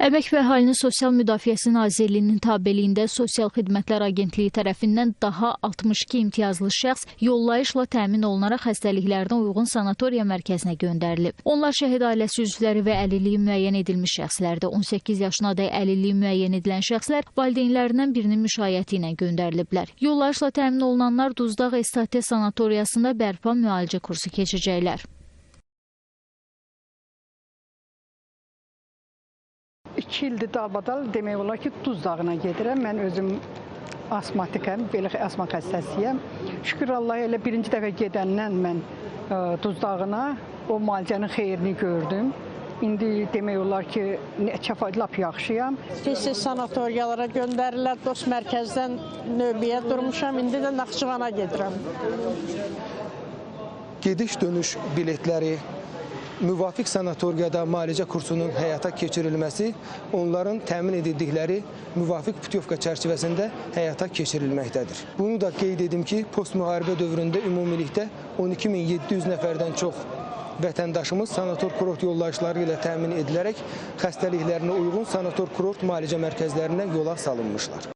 Əmək və Əhalinin Sosial Müdafiəsi Nazirliyinin tabeliyində Sosial Xidmətlər Agentliyi tərəfindən daha 62 imtiyazlı şəxs yollayışla təmin olunaraq xəstəliklərinə uyğun sanatoriya mərkəzinə göndərilib. Onlar şəhid ailəsi üzvləri və əlilliyi müəyyən edilmiş şəxslərdir. 18 yaşına dək əlilliyi müəyyən edilən şəxslər valideynlərindən birinin müşayiəti ilə göndəriliblər. Yollayışla təmin olunanlar Duzdağ STT sanatoriyasında bərpa müalicə kursu keçəcəklər. 2 ildir dalbadal demək olar ki, Duzdağına gedirəm. Mən özüm asmatikəm, belə asma xəstəsiyəm. Şükür Allah, elə birinci dəfə gedəndən mən Duzdağına o müalicənin xeyrini gördüm. İndi demək olar ki, lap yaxşıyam. Tez-tez sanatoriyalara göndərirlər, dost mərkəzdən növbəyə durmuşam, indi də Naxçıvana gedirəm. Gediş-dönüş biletləri, müvafiq sanatoriyada müalicə kursunun həyata keçirilməsi onların təmin edildikləri müvafiq putyovka çərçivəsində həyata keçirilməkdədir. Bunu da qeyd edim ki, post-müharibə dövründə ümumilikdə 12.700 nəfərdən çox vətəndaşımız sanator kurort yollayışları ilə təmin edilərək xəstəliklərinə uyğun sanator kurort müalicə mərkəzlərinə yola salınmışlar.